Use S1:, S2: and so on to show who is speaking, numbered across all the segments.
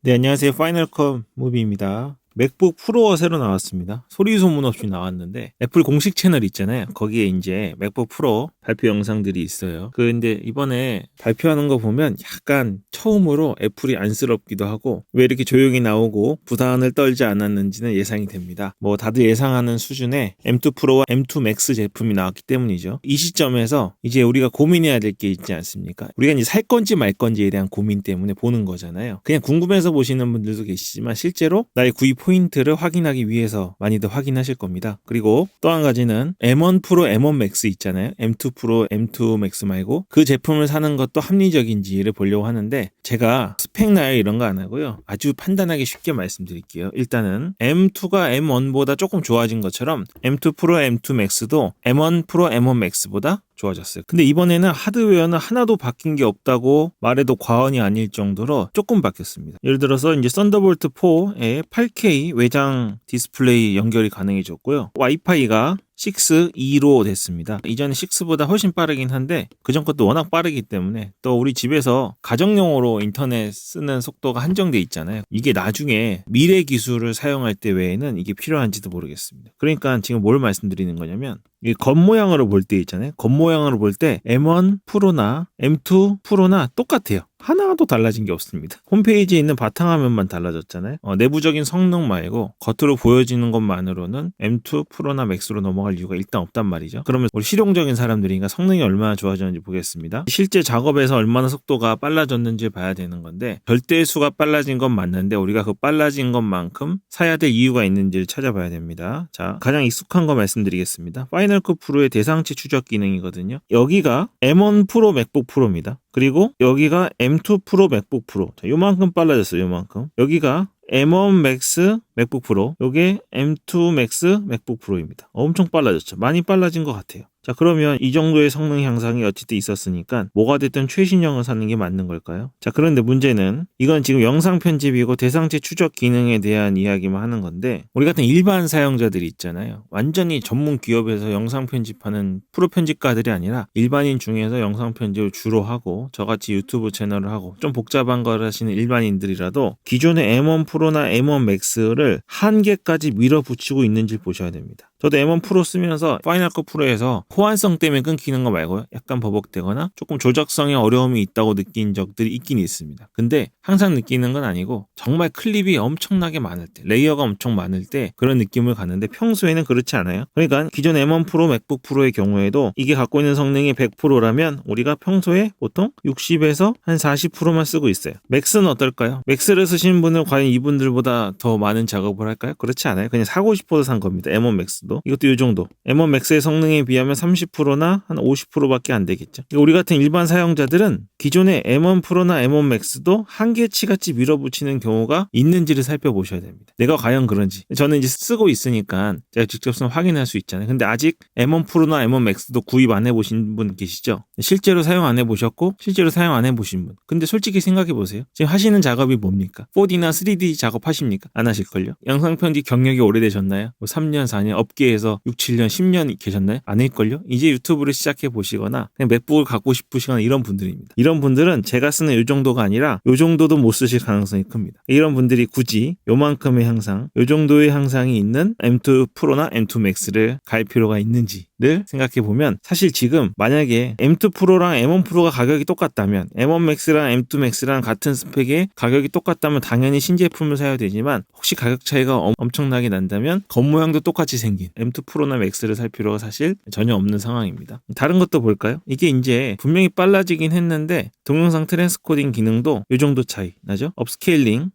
S1: 네, 안녕하세요. 파이널컷 무비입니다. 맥북 프로가 새로 나왔습니다. 소리 소문 없이 나왔는데 애플 공식 채널 있잖아요. 거기에 이제 맥북 프로 발표 영상들이 있어요. 근데 이번에 발표하는 거 보면 약간 처음으로 애플이 안쓰럽기도 하고 왜 이렇게 조용히 나오고 부담을 떨지 않았는지는 예상이 됩니다. 뭐 다들 예상하는 수준의 M2 프로와 M2 맥스 제품이 나왔기 때문이죠. 이 시점에서 이제 우리가 고민해야 될 게 있지 않습니까? 우리가 이제 살 건지 말 건지에 대한 고민 때문에 보는 거잖아요. 그냥 궁금해서 보시는 분들도 계시지만 실제로 나의 구입 포인트를 확인하기 위해서 많이들 확인하실 겁니다. 그리고 또 한 가지는 M1 프로, M1 맥스 있잖아요. M2 프로, M2 맥스 말고 그 제품을 사는 것도 합리적인지를 보려고 하는데 제가 스펙 나열 이런 거 안 하고요. 아주 판단하기 쉽게 말씀드릴게요. 일단은 M2가 M1보다 조금 좋아진 것처럼 M2 프로, M2 맥스도 M1 프로, M1 맥스보다 좋아졌어요. 근데 이번에는 하드웨어는 하나도 바뀐 게 없다고 말해도 과언이 아닐 정도로 조금 바뀌었습니다. 예를 들어서 이제 썬더볼트 4에 8K 외장 디스플레이 연결이 가능해졌고요. 와이파이가 6, 2로 됐습니다. 이전에 6보다 훨씬 빠르긴 한데 그전 것도 워낙 빠르기 때문에 또 우리 집에서 가정용으로 인터넷 쓰는 속도가 한정돼 있잖아요. 이게 나중에 미래 기술을 사용할 때 외에는 이게 필요한지도 모르겠습니다. 그러니까 지금 뭘 말씀드리는 거냐면 이 겉모양으로 볼 때 있잖아요. 겉모양으로 볼 때 M1 프로나 M2 프로나 똑같아요. 하나도 달라진 게 없습니다. 홈페이지에 있는 바탕화면만 달라졌잖아요. 내부적인 성능 말고 겉으로 보여지는 것만으로는 M2 프로나 맥스로 넘어갈 이유가 일단 없단 말이죠. 그러면 우리 실용적인 사람들이니까 성능이 얼마나 좋아졌는지 보겠습니다. 실제 작업에서 얼마나 속도가 빨라졌는지 봐야 되는 건데 절대수가 빨라진 건 맞는데 우리가 그 빨라진 것만큼 사야 될 이유가 있는지를 찾아봐야 됩니다. 자, 가장 익숙한 거 말씀드리겠습니다. 파이널컷 프로의 대상치 추적 기능이거든요. 여기가 M1 프로 맥북 프로입니다. 그리고 여기가 M2 프로 맥북 프로. 자, 요만큼 빨라졌어요. 요만큼. 여기가 M1 맥스 맥북 프로. 요게 M2 맥스 맥북 프로입니다. 엄청 빨라졌죠. 많이 빨라진 것 같아요. 자, 그러면 이 정도의 성능 향상이 어쨌든 있었으니까 뭐가 됐든 최신형을 사는 게 맞는 걸까요? 자, 그런데 문제는 이건 지금 영상 편집이고 대상치 추적 기능에 대한 이야기만 하는 건데 우리 같은 일반 사용자들이 있잖아요. 완전히 전문 기업에서 영상 편집하는 프로 편집가들이 아니라 일반인 중에서 영상 편집을 주로 하고 저같이 유튜브 채널을 하고 좀 복잡한 걸 하시는 일반인들이라도 기존의 M1 프로나 M1 맥스를 한 개까지 밀어붙이고 있는지 보셔야 됩니다. 저도 M1 프로 쓰면서 파이널컷 프로에서 호환성 때문에 끊기는 거 말고요. 약간 버벅대거나 조금 조작성에 어려움이 있다고 느낀 적들이 있긴 있습니다. 근데 항상 느끼는 건 아니고 정말 클립이 엄청나게 많을 때, 레이어가 엄청 많을 때 그런 느낌을 갖는데 평소에는 그렇지 않아요. 그러니까 기존 M1 프로, 맥북 프로의 경우에도 이게 갖고 있는 성능이 100%라면 우리가 평소에 보통 60에서 한 40%만 쓰고 있어요. 맥스는 어떨까요? 맥스를 쓰신 분은 과연 이분들보다 더 많은 작업을 할까요? 그렇지 않아요. 그냥 사고 싶어서 산 겁니다. M1 맥스도. 이것도 이 정도. M1 맥스의 성능에 비하면 30%나 한 50%밖에 안 되겠죠. 그러니까 우리 같은 일반 사용자들은 기존의 M1 프로나 M1 맥스도 한계치 같이 밀어붙이는 경우가 있는지를 살펴보셔야 됩니다. 내가 과연 그런지. 저는 이제 쓰고 있으니까 제가 직접 확인할 수 있잖아요. 근데 아직 M1 프로나 M1 맥스도 구입 안 해보신 분 계시죠? 실제로 사용 안 해보셨고 실제로 사용 안 해보신 분. 근데 솔직히 생각해보세요. 지금 하시는 작업이 뭡니까? 4D나 3D 작업하십니까? 안 하실걸요? 영상 편집 경력이 오래되셨나요? 뭐 3년, 4년 업계에서 6, 7년, 10년 계셨나요? 아닐걸요? 이제 유튜브를 시작해 보시거나 그냥 맥북을 갖고 싶으시거나 이런 분들입니다. 이런 분들은 제가 쓰는 이 정도가 아니라 이 정도도 못 쓰실 가능성이 큽니다. 이런 분들이 굳이 요만큼의 향상, 이 정도의 향상이 있는 M2 프로나 M2 맥스를 갈 필요가 있는지를 생각해 보면 사실 지금 만약에 M2 프로랑 M1 프로가 가격이 똑같다면 M1 맥스랑 M2 맥스랑 같은 스펙의 가격이 똑같다면 당연히 신제품을 사야 되지만 혹시 가격 차이가 엄청나게 난다면 겉모양도 똑같이 생긴 M2 프로나 맥스를 살 필요가 사실 전혀 없는 상황입니다. 다른 것도 볼까요? 이게 이제 분명히 빨라지긴 했는데 동영상 트랜스코딩 기능도 이 정도 차이 나죠?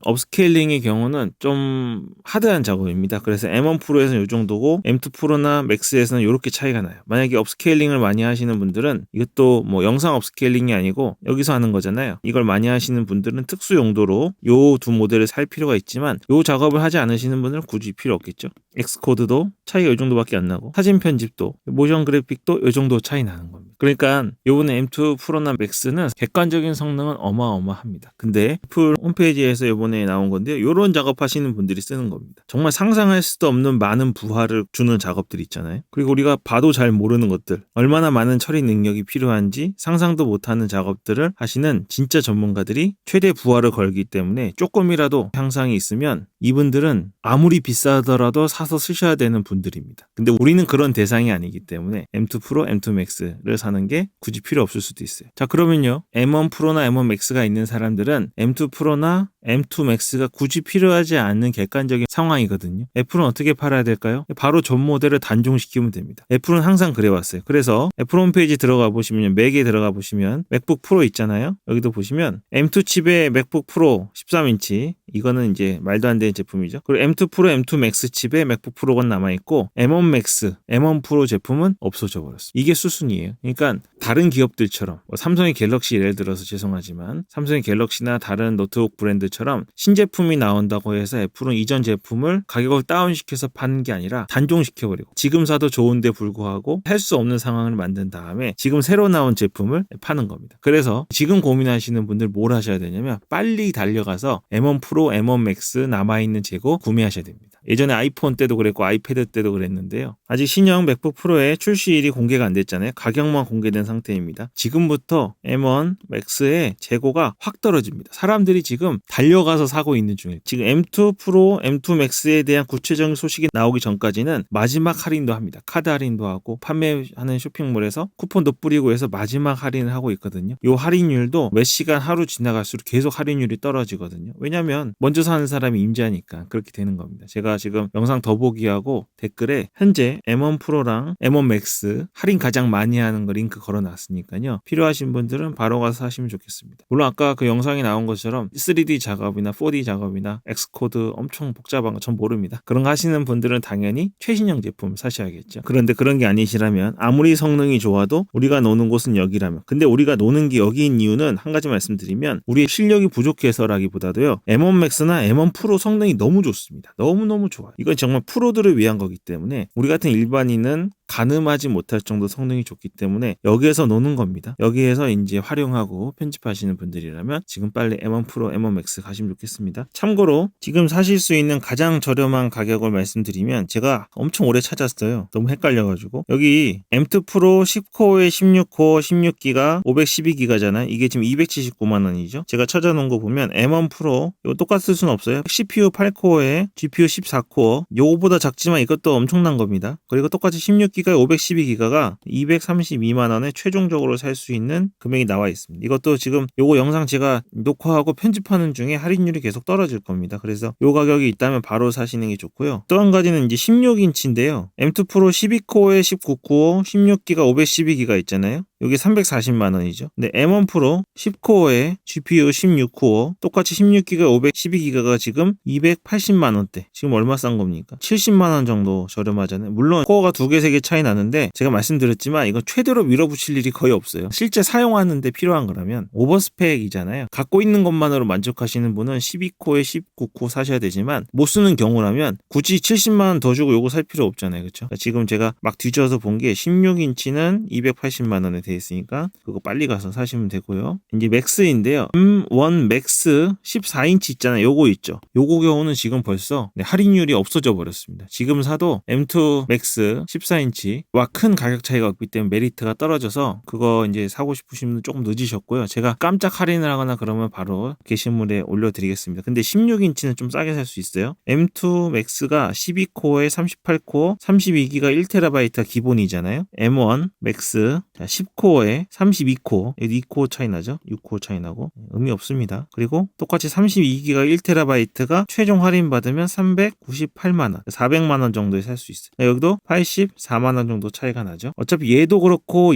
S1: 업스케일링의 경우는 좀 하드한 작업입니다. 그래서 M1 프로에서는 이 정도고 M2 프로나 맥스에서는 이렇게 차이가 나요. 만약에 업스케일링을 많이 하시는 분들은 이것도 뭐 영상 업스케일링이 아니고 여기서 하는 거잖아요. 이걸 많이 하시는 분들은 특수 용도로 요 두 모델을 살 필요가 있지만 요 작업을 하지 않으시는 분들은 굳이 필요 없겠죠. 엑스코드도 차이가 이 정도밖에 안 나고 사진 편집도 모션 그래픽도 이 정도 차이 나는 겁니다. 그러니까 요번에 M2 프로나 맥스는 객관적인 성능은 어마어마합니다. 근데 애플 홈페이지에서 요번에 나온 건데요. 요런 작업하시는 분들이 쓰는 겁니다. 정말 상상할 수도 없는 많은 부하를 주는 작업들이 있잖아요. 그리고 우리가 봐도 나도 잘 모르는 것들, 얼마나 많은 처리 능력이 필요한지 상상도 못하는 작업들을 하시는 진짜 전문가들이 최대 부하를 걸기 때문에 조금이라도 향상이 있으면 이분들은 아무리 비싸더라도 사서 쓰셔야 되는 분들입니다. 근데 우리는 그런 대상이 아니기 때문에 M2 프로, M2 맥스를 사는 게 굳이 필요 없을 수도 있어요. 자, 그러면요, M1 프로나 M1 맥스가 있는 사람들은 M2 프로나 M2 맥스가 굳이 필요하지 않는 객관적인 상황이거든요. 애플은 어떻게 팔아야 될까요? 바로 전 모델을 단종시키면 됩니다. 애플은 항상 그래왔어요. 그래서 애플 홈페이지 들어가 보시면, 맥에 들어가 보시면 맥북 프로 있잖아요. 여기도 보시면 M2 칩의 맥북 프로 13인치, 이거는 이제 말도 안 되는 제품이죠. 그리고 M2 프로, M2 맥스 칩에 맥북 프로가 남아있고 M1 맥스, M1 프로 제품은 없어져 버렸어요. 이게 수순이에요. 그러니까 다른 기업들처럼 삼성의 갤럭시, 예를 들어서 죄송하지만 삼성의 갤럭시나 다른 노트북 브랜드처럼 신제품이 나온다고 해서 애플은 이전 제품을 가격을 다운시켜서 파는 게 아니라 단종시켜버리고 지금 사도 좋은데 불구하고 할 수 없는 상황을 만든 다음에 지금 새로 나온 제품을 파는 겁니다. 그래서 지금 고민하시는 분들 뭘 하셔야 되냐면 빨리 달려가서 M1 프로, M1 맥스 남아있는 재고 구매하셔야 됩니다. 예전에 아이폰 때도 그랬고 아이패드 때도 그랬는데요. 아직 신형 맥북 프로의 출시일이 공개가 안 됐잖아요. 가격만 공개된 상태입니다. 지금부터 M1 맥스의 재고가 확 떨어집니다. 사람들이 지금 달려가서 사고 있는 중이에요. 지금 M2 프로, M2 맥스에 대한 구체적인 소식이 나오기 전까지는 마지막 할인도 합니다. 카드 할인도 하고 판매하는 쇼핑몰에서 쿠폰도 뿌리고 해서 마지막 할인을 하고 있거든요. 이 할인율도 몇 시간 하루 지나갈수록 계속 할인율이 떨어지거든요. 왜냐하면 먼저 사는 사람이 임자니까 그렇게 되는 겁니다. 제가 지금 영상 더보기하고 댓글에 현재 M1 프로랑 M1 맥스 할인 가장 많이 하는 거 링크 걸어놨으니까요. 필요하신 분들은 바로 가서 사시면 좋겠습니다. 물론 아까 그 영상에 나온 것처럼 3D 작업이나 4D 작업이나 엑스코드 엄청 복잡한 거 전 모릅니다. 그런 거 하시는 분들은 당연히 최신형 제품 사셔야겠죠. 그런데 그런 게 아니시라면 아무리 성능이 좋아도 우리가 노는 곳은 여기라면, 근데 우리가 노는 게 여기인 이유는 한 가지 말씀드리면 우리의 실력이 부족해서라기보다도요, M1 맥스나 M1 프로 성능이 너무 좋습니다. 너무너무 좋아요. 이건 정말 프로들을 위한 거기 때문에 우리 같은 일반인은 가늠하지 못할 정도 성능이 좋기 때문에 여기에서 노는 겁니다. 여기에서 이제 활용하고 편집하시는 분들이라면 지금 빨리 M1 프로, M1 맥스 가시면 좋겠습니다. 참고로 지금 사실 수 있는 가장 저렴한 가격을 말씀드리면 제가 엄청 오래 찾았어요. 너무 헷갈려가지고 여기 M2 프로 10코어에 16코어 16기가 512기가잖아요. 이게 지금 279만 원이죠. 제가 찾아놓은 거 보면 M1 프로 이거 똑같을 수는 없어요. CPU 8코어에 GPU 14코어, 요거보다 작지만 이것도 엄청난 겁니다. 그리고 똑같이 16기가 512기가가 232만 원에 최종적으로 살 수 있는 금액이 나와 있습니다. 이것도 지금 요거 영상 제가 녹화하고 편집하는 중에 할인율이 계속 떨어질 겁니다. 그래서 요 가격이 있다면 바로 사시는 게 좋고요. 또 한 가지는 이제 16인치인데요. M2 프로 12코어에 19코어 16기가 512기가 있잖아요. 여기 340만 원이죠. 근데 M1 프로 10코어에 GPU 16코어 똑같이 16기가 512기가가 지금 280만 원대. 지금 얼마 싼 겁니까? 70만 원 정도 저렴하잖아요. 물론 코어가 2개, 3개 차이 나는데 제가 말씀드렸지만 이건 최대로 밀어붙일 일이 거의 없어요. 실제 사용하는데 필요한 거라면 오버스펙이잖아요. 갖고 있는 것만으로 만족하시는 분은 12코어에 19코어 사셔야 되지만 못 쓰는 경우라면 굳이 70만 원 더 주고 요거 살 필요 없잖아요. 그렇죠? 지금 제가 막 뒤져서 본 게 16인치는 280만 원에 돼 있으니까 그거 빨리 가서 사시면 되고요. 이제 맥스인데요. M1 맥스 14인치 있잖아요. 요거 있죠. 요거 경우는 지금 벌써 할인율이 없어져 버렸습니다. 지금 사도 M2 맥스 14인치와 큰 가격 차이가 없기 때문에 메리트가 떨어져서 그거 이제 사고 싶으신 분은 조금 늦으셨고요. 제가 깜짝 할인을 하거나 그러면 바로 게시물에 올려드리겠습니다. 근데 16인치는 좀 싸게 살 수 있어요. M2 맥스가 12코어에 38코어 32기가 1TB가 기본이잖아요. M1 맥스 10코어에 32코어 2코어 차이 나죠. 6코어 차이 나고 의미 없습니다. 그리고 똑같이 32기가 1TB가 최종 할인 받으면 398만 원 400만 원 정도에 살 수 있어요. 여기도 84만 원 정도 차이가 나죠. 어차피 얘도 그렇고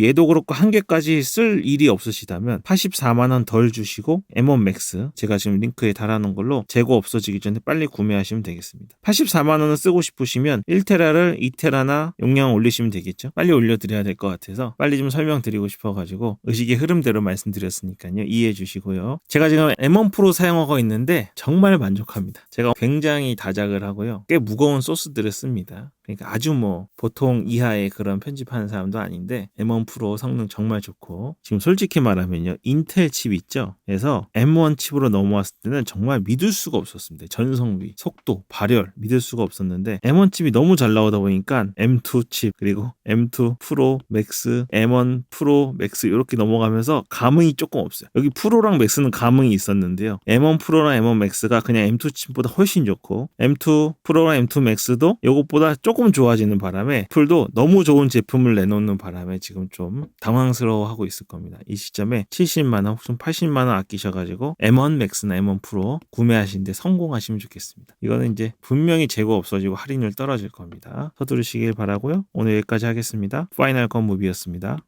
S1: 한 개까지 쓸 일이 없으시다면 84만 원 덜 주시고 M1 맥스 제가 지금 링크에 달아놓은 걸로 재고 없어지기 전에 빨리 구매하시면 되겠습니다. 84만 원을 쓰고 싶으시면 1테라를 2테라나 용량 올리시면 되겠죠. 빨리 올려드려야 될 것 같아서 빨리 좀 설명드리고 싶어가지고 의식의 흐름대로 말씀드렸으니까요. 이해해 주시고요. 제가 지금 M1 프로 사용하고 있는데 정말 만족합니다. 제가 굉장히 다작을 하고요. 꽤 무거운 소스들을 씁니다. 그러니까 아주 뭐 보통 이하의 그런 편집하는 사람도 아닌데 M1 프로 성능 정말 좋고, 지금 솔직히 말하면요, 인텔 칩 있죠. 그래서 M1 칩으로 넘어왔을 때는 정말 믿을 수가 없었습니다. 전성비, 속도, 발열 믿을 수가 없었는데 M1 칩이 너무 잘 나오다 보니까 M2 칩, 그리고 M2 프로 맥스, M1 프로 맥스 이렇게 넘어가면서 감흥이 조금 없어요. 여기 프로랑 맥스는 감흥이 있었는데요, M1 프로랑 M1 맥스가 그냥 M2 칩보다 훨씬 좋고, M2 프로랑 M2 맥스도 이것보다 조금 좋아지는 바람에 애플도 너무 좋은 제품을 내놓는 바람에 지금 좀 당황스러워하고 있을 겁니다. 이 시점에 70만 원 혹은 80만 원 아끼셔가지고 M1 맥스나 M1 프로 구매하시는데 성공하시면 좋겠습니다. 이거는 이제 분명히 재고 없어지고 할인율 떨어질 겁니다. 서두르시길 바라고요. 오늘 여기까지 하겠습니다. 파이널 건 무비였습니다.